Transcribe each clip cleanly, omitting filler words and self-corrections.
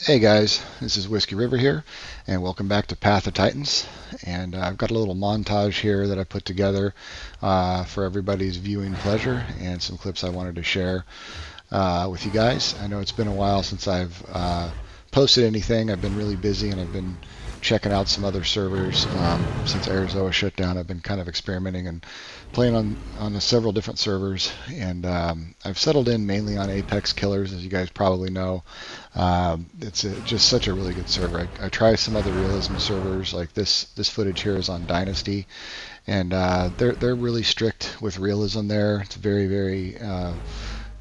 Hey guys, this is Whiskey River here, and welcome back to Path of Titans. And I've got a little montage here that I put together for everybody's viewing pleasure, and some clips I wanted to share with you guys. I know it's been a while since I've posted anything. I've been really busy, and I've been checking out some other servers since Arizona shut down. I've been kind of experimenting and playing on several different servers, and I've settled in mainly on Apex Killers, as you guys probably know. Just such a really good server. I try some other realism servers, like this footage here is on Dynasty, and they're really strict with realism there. It's very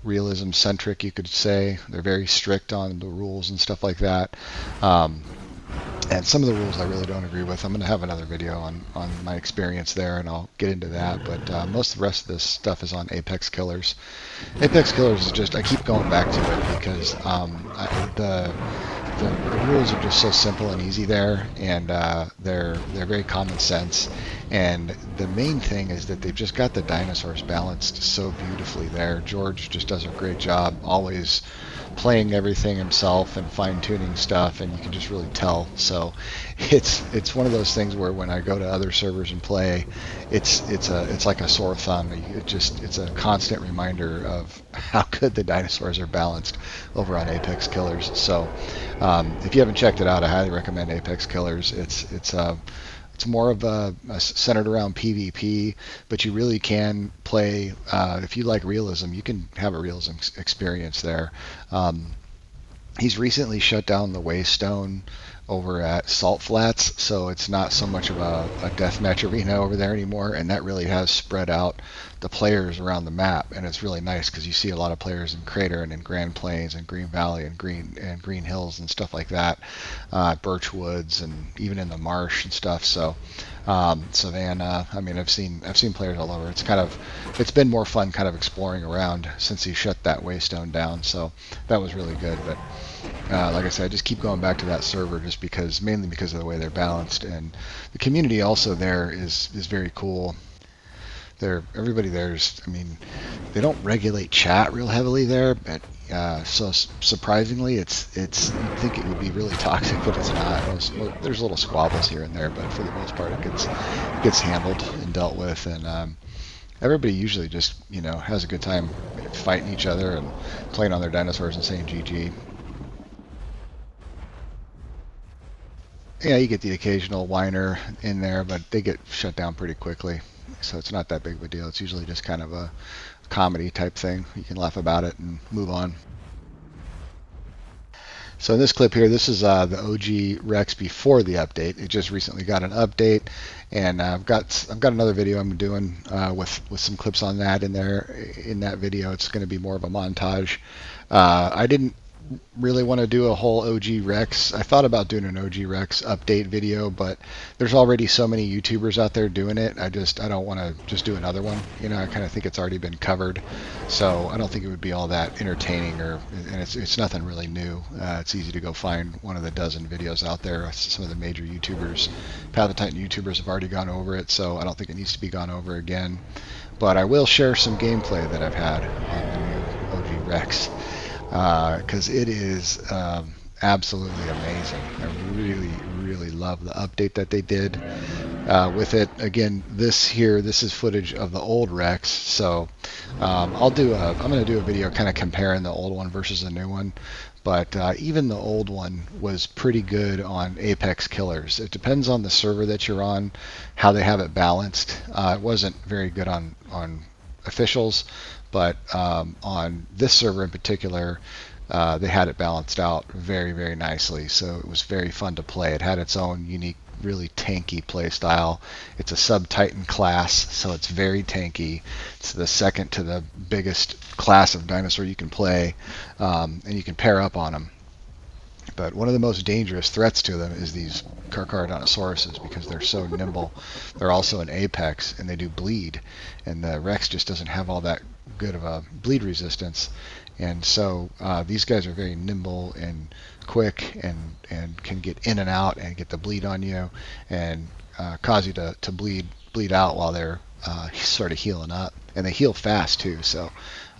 realism centric, you could say. They're very strict on the rules and stuff like that. And some of the rules I really don't agree with. I'm going to have another video on my experience there, and I'll get into that. But most of the rest of this stuff is on Apex Killers. Apex Killers is just, I keep going back to it because the rules are just so simple and easy there, and they're very common sense. And the main thing is that they've just got the dinosaurs balanced so beautifully there. George just does a great job, always playing everything himself and fine-tuning stuff, and you can just really tell. So it's one of those things where when I go to other servers and play, it's like a sore thumb. It's a constant reminder of how good the dinosaurs are balanced over on Apex Killers. So if you haven't checked it out, I highly recommend Apex Killers. It's more of a centered around PvP, but you really can play, if you like realism, you can have a realism experience there. He's recently shut down the Waystone over at Salt Flats, so it's not so much of a deathmatch arena over there anymore, and that really has spread out the players around the map, and it's really nice because you see a lot of players in Crater and in Grand Plains and Green Valley and Green Hills and stuff like that, Birch Woods, and even in the marsh and stuff. So Savannah, I mean, I've seen players all over. It's been more fun kind of exploring around since he shut that Waystone down, so that was really good. But like I said, I just keep going back to that server just mainly because of the way they're balanced, and the community also there is very cool. Everybody there's, I mean, they don't regulate chat real heavily there, but so surprisingly, you'd think it would be really toxic, but it's not. There's little squabbles here and there, but for the most part, it gets handled and dealt with, and everybody usually just has a good time fighting each other and playing on their dinosaurs and saying GG. Yeah, you get the occasional whiner in there, but they get shut down pretty quickly. So it's not that big of a deal. It's usually just kind of a comedy type thing. You can laugh about it and move on. So in this clip here, this is the OG Rex before the update. It just recently got an update, and I've got another video I'm doing with some clips on that in there. In that video, it's going to be more of a montage. I didn't really want to do a whole OG Rex. I thought about doing an OG Rex update video, but there's already so many YouTubers out there doing it. I don't want to just do another one. I kind of think it's already been covered, so I don't think it would be all that entertaining, and it's nothing really new. It's easy to go find one of the dozen videos out there. Some of the major YouTubers, Path of Titan YouTubers, have already gone over it, so I don't think it needs to be gone over again. But I will share some gameplay that I've had on the new OG Rex, because it is absolutely amazing. I really love the update that they did with it. Again, this is footage of the old Rex, so I'm going to do a video kind of comparing the old one versus the new one. But even the old one was pretty good on Apex Killers. It depends on the server that you're on, how they have it balanced. It wasn't very good on officials, but on this server in particular, they had it balanced out very nicely, so it was very fun to play. It had its own unique, really tanky play style. It's a sub-Titan class, so it's very tanky. It's the second to the biggest class of dinosaur you can play, and you can pair up on them. But one of the most dangerous threats to them is these Carcharodontosaurus, because they're so nimble. They're also an Apex, and they do bleed, and the Rex just doesn't have all that good of a bleed resistance. And so these guys are very nimble and quick, and can get in and out and get the bleed on you, and cause you to bleed out while they're sort of healing up. And they heal fast too, so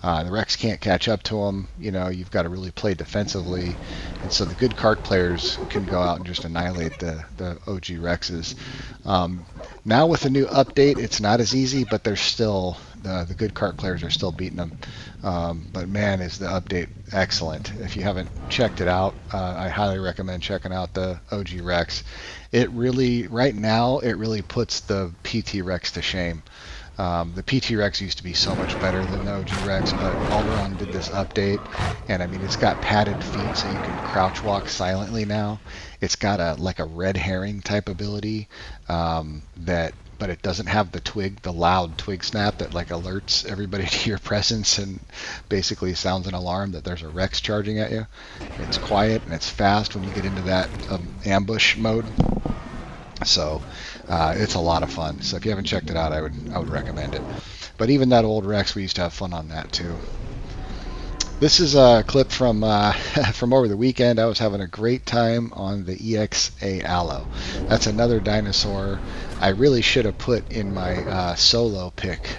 The Rex can't catch up to them. You've got to really play defensively, and so the good card players can go out and just annihilate the OG Rexes. Um, Now with the new update, it's not as easy, but there's still the good cart players are still beating them. But man, is the update excellent! If you haven't checked it out, I highly recommend checking out the OG Rex. It really, right now, it really puts the PT Rex to shame. The PT Rex used to be so much better than the OG Rex, but Alderaan did this update, and I mean, it's got padded feet, so you can crouch walk silently now. It's got a red herring type ability but it doesn't have the loud twig snap that like alerts everybody to your presence and basically sounds an alarm that there's a Rex charging at you. It's quiet and it's fast when you get into that ambush mode. So it's a lot of fun. So if you haven't checked it out, I would recommend it. But even that old Rex, we used to have fun on that too. This is a clip from from over the weekend. I was having a great time on the ExA Allo. That's another dinosaur I really should have put in my solo pick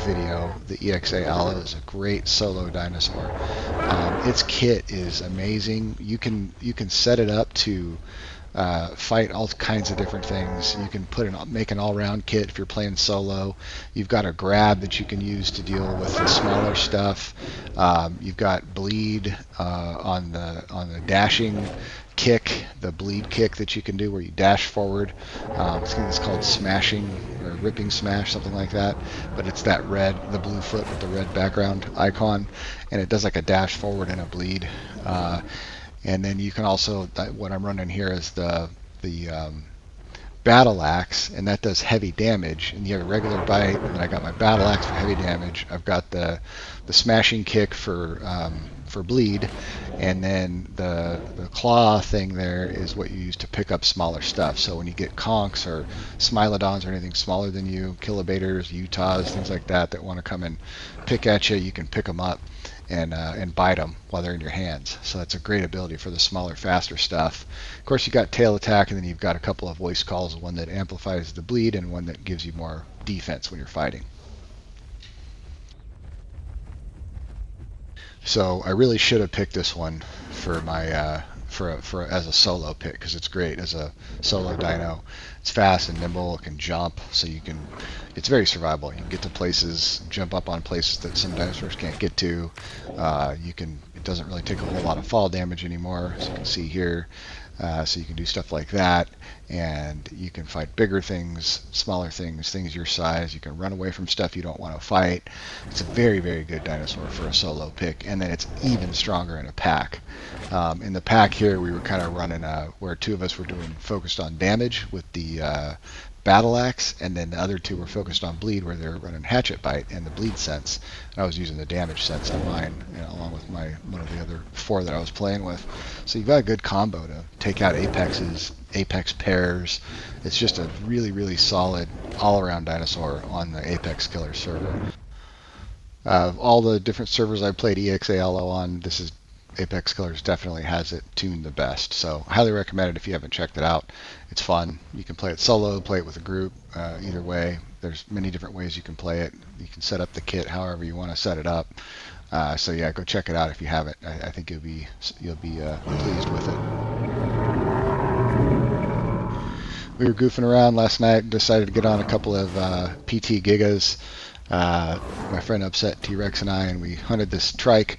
video. The ExA Allo is a great solo dinosaur. Its kit is amazing. You can set it up to fight all kinds of different things. You can make an all-round kit if you're playing solo. You've got a grab that you can use to deal with the smaller stuff. You've got bleed on the dashing kick, the bleed kick that you can do where you dash forward. It's called smashing or ripping smash, something like that. But it's the blue foot with the red background icon, and it does like a dash forward and a bleed. And then you can also, what I'm running here is the battle axe, and that does heavy damage. And you have a regular bite, and then I got my battle axe for heavy damage. I've got the smashing kick for bleed, and then the claw thing there is what you use to pick up smaller stuff. So when you get conchs or smilodons or anything smaller than you, Achillobators, Utahs, things like that want to come and pick at you, you can pick them up and bite them while they're in your hands. So that's a great ability for the smaller, faster stuff. Of course, you got tail attack, and then you've got a couple of voice calls, one that amplifies the bleed and one that gives you more defense when you're fighting. So I really should have picked this one for my for as a solo pick because it's great as a solo dino. It's fast and nimble. It can jump, so it's very survivable. You can get to places, jump up on places that some dinosaurs can't get to. It doesn't really take a whole lot of fall damage anymore, as you can see here. So you can do stuff like that, and you can fight bigger things, smaller things your size. You can run away from stuff you don't want to fight. It's a very, very good dinosaur for a solo pick, and then it's even stronger in a pack. In the pack here, we were kind of running where two of us were focused on damage with the battle axe, and then the other two were focused on bleed, where they're running hatchet bite and the bleed sense. And I was using the damage sense on mine, along with one of the other four that I was playing with. So you've got a good combo to take out apexes, apex pairs. It's just a really, really solid all-around dinosaur on the Apex Killer server. All the different servers I played ExA Allo on, this is Apex Killers definitely has it tuned the best. So highly recommend it if you haven't checked it out. It's fun. You can play it solo, play it with a group. Either way, there's many different ways you can play it. You can set up the kit however you want to set it up. So yeah, go check it out if you haven't. I think you'll be pleased with it. We were goofing around last night. Decided to get on a couple of PT Gigas. My friend Upset T-Rex and and we hunted this trike.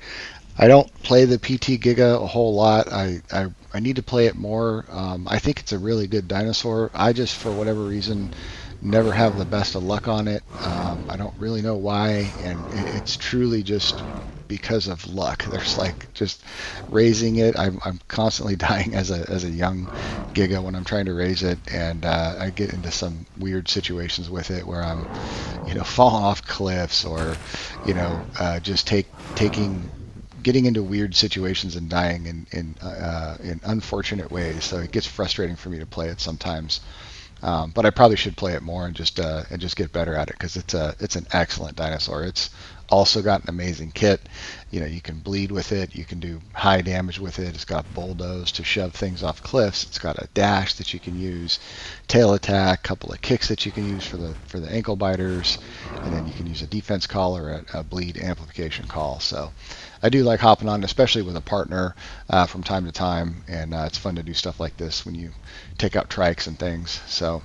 I don't play the PT Giga a whole lot. I need to play it more. I think it's a really good dinosaur. I just, for whatever reason, never have the best of luck on it. I don't really know why, and it's truly just because of luck. There's just raising it. I'm constantly dying as a young Giga when I'm trying to raise it, and I get into some weird situations with it where I'm, falling off cliffs or, just getting into weird situations and dying in unfortunate ways. So it gets frustrating for me to play it sometimes. But I probably should play it more and just get better at it because it's an excellent dinosaur. It's Also got an amazing kit. You can bleed with it. You can do high damage with it. It's got bulldoze to shove things off cliffs. It's got a dash that you can use, tail attack, couple of kicks that you can use for the ankle biters, and then you can use a defense call or a bleed amplification call. So I do like hopping on, especially with a partner from time to time, and it's fun to do stuff like this when you take out trikes and things. So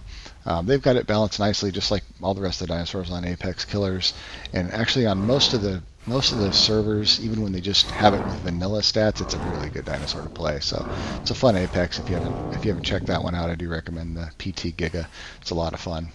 they've got it balanced nicely, just like all the rest of the dinosaurs on Apex Killers, and actually on most of the servers, even when they just have it with vanilla stats, it's a really good dinosaur to play. So it's a fun Apex. If you haven't checked that one out, I do recommend the PT Giga. It's a lot of fun.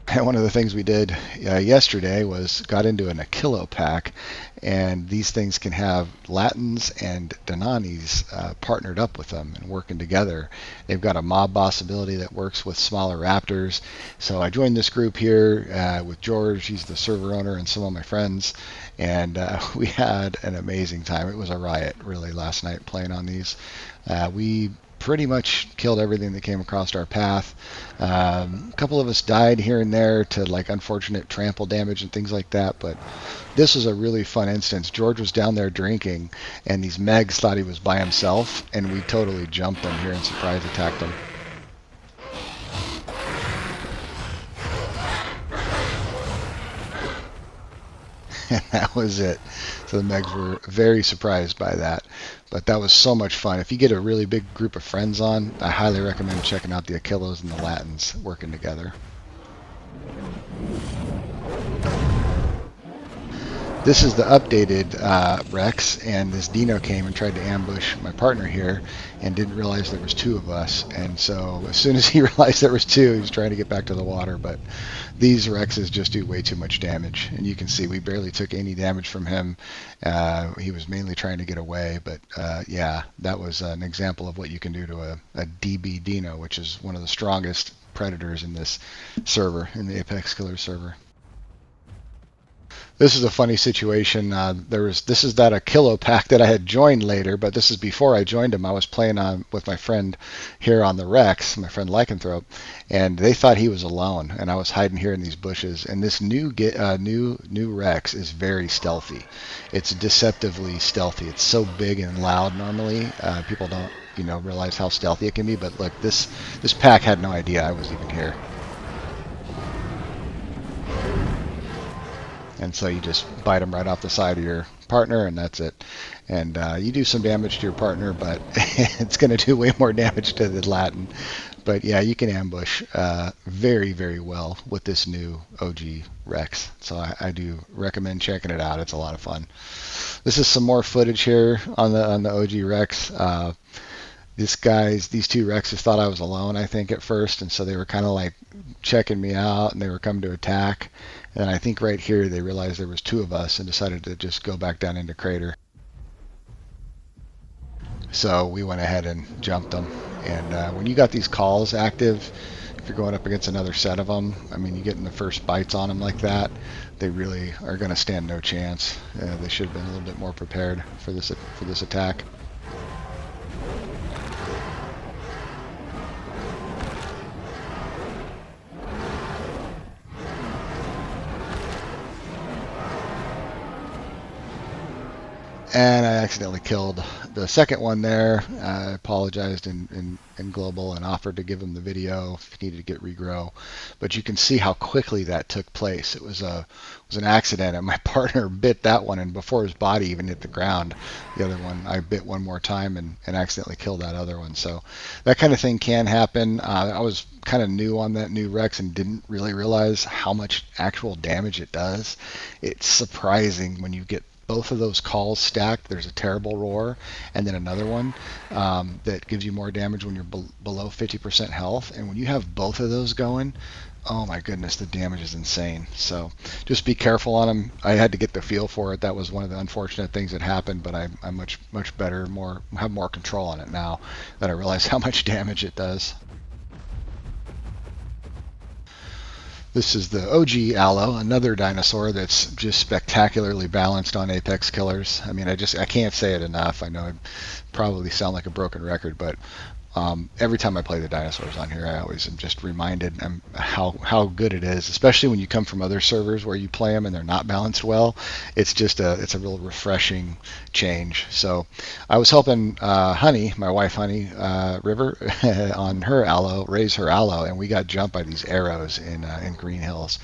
And one of the things we did yesterday was got into an Achillo pack, and these things can have Latins and Dananis partnered up with them and working together. They've got a mob boss ability that works with smaller raptors. So I joined this group here with George. He's the server owner, and some of my friends, and we had an amazing time. It was a riot, really, last night playing on these. We pretty much killed everything that came across our path. A couple of us died here and there to like unfortunate trample damage and things like that, but this was a really fun instance. George was down there drinking, and these Megs thought he was by himself, and we totally jumped him here and surprise attacked him. And that was it. So the Megs were very surprised by that. But that was so much fun. If you get a really big group of friends on, I highly recommend checking out the Achillos and the Latins working together. This is the updated Rex, and this Dino came and tried to ambush my partner here and didn't realize there was two of us. And so as soon as he realized there was two, he was trying to get back to the water. But these Rexes just do way too much damage. And you can see we barely took any damage from him. He was mainly trying to get away. But yeah, that was an example of what you can do to a DB Dino, which is one of the strongest predators in this server, in the Apex Killer server. This is a funny situation. This is that Achillo pack that I had joined later, but this is before I joined him. I was playing with my friend here on the Rex, my friend Lycanthrope, and they thought he was alone, and I was hiding here in these bushes. And this new Rex is very stealthy. It's deceptively stealthy. It's so big and loud normally. People don't realize how stealthy it can be, but look, this pack had no idea I was even here. And so you just bite them right off the side of your partner, and that's it. And you do some damage to your partner, but it's going to do way more damage to the Latin. But yeah, you can ambush very, very well with this new OG Rex. So I do recommend checking it out. It's a lot of fun. This is some more footage here on the OG Rex. These two Rexes thought I was alone, I think, at first, and so they were kind of like checking me out, and they were coming to attack. And I think right here they realized there was two of us and decided to just go back down into crater. So we went ahead and jumped them. And when you got these calls active, if you're going up against another set of them, I mean, you getting the first bites on them like that, they really are going to stand no chance. They should have been a little bit more prepared for this attack. And I accidentally killed the second one there. I apologized in global and offered to give him the video if he needed to get regrow. But you can see how quickly that took place. It was an accident, and my partner bit that one, and before his body even hit the ground, the other one, I bit one more time and accidentally killed that other one. So that kind of thing can happen. I was kind of new on that new Rex and didn't really realize how much actual damage it does. It's surprising when you get both of those calls stacked. There's a terrible roar and then another one that gives you more damage when you're below 50% health. And when you have both of those going, oh my goodness, the damage is insane. So just be careful on them. I had to get the feel for it. That was one of the unfortunate things that happened, but I'm much better, have more control on it now that I realize how much damage it does. This is the OG Allo, another dinosaur that's just spectacularly balanced on Apex Killers. I mean, I can't say it enough. I know I probably sound like a broken record, but Every time I play the dinosaurs on here, I always am just reminded how good it is, especially when you come from other servers where you play them and they're not balanced well. It's a real refreshing change. So I was helping Honey, my wife Honey River, on her Allo, raise her Allo, and we got jumped by these arrows in Green Hills,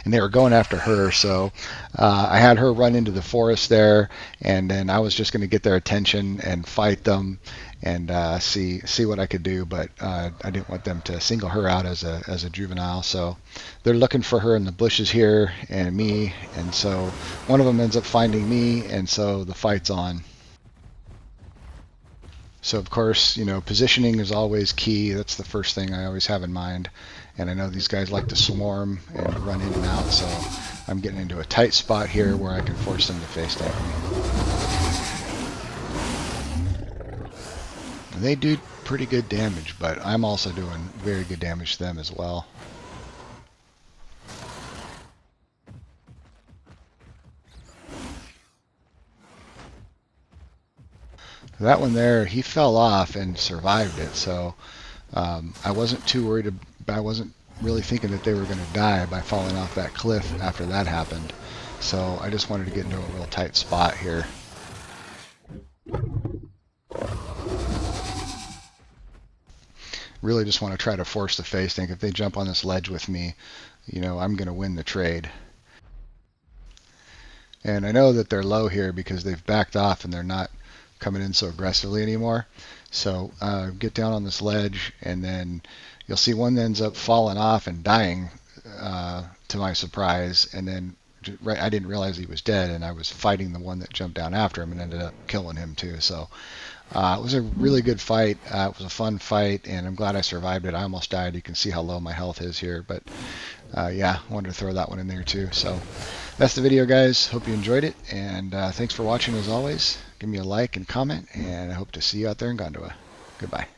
and they were going after her. So I had her run into the forest there, and then I was just going to get their attention and fight them and see what I could do, but I didn't want them to single her out as a juvenile. So they're looking for her in the bushes here and me, and so one of them ends up finding me, and so the fight's on. So of course, positioning is always key. That's the first thing I always have in mind. And I know these guys like to swarm and run in and out, so I'm getting into a tight spot here where I can force them to face tank me. They do pretty good damage, but I'm also doing very good damage to them as well. That one there, he fell off and survived it, so I wasn't too worried. I wasn't really thinking that they were going to die by falling off that cliff after that happened. So I just wanted to get into a real tight spot here. Really just want to try to force the face tank. If they jump on this ledge with me, I'm going to win the trade. And I know that they're low here because they've backed off and they're not coming in so aggressively anymore. So get down on this ledge, and then you'll see one ends up falling off and dying to my surprise. And then I didn't realize he was dead, and I was fighting the one that jumped down after him and ended up killing him too. So it was a really good fight. It was a fun fight, and I'm glad I survived it. I almost died. You can see how low my health is here, but yeah, I wanted to throw that one in there too. So that's the video, guys. Hope you enjoyed it, and thanks for watching as always. Give me a like and comment, and I hope to see you out there in Gondowa. Goodbye.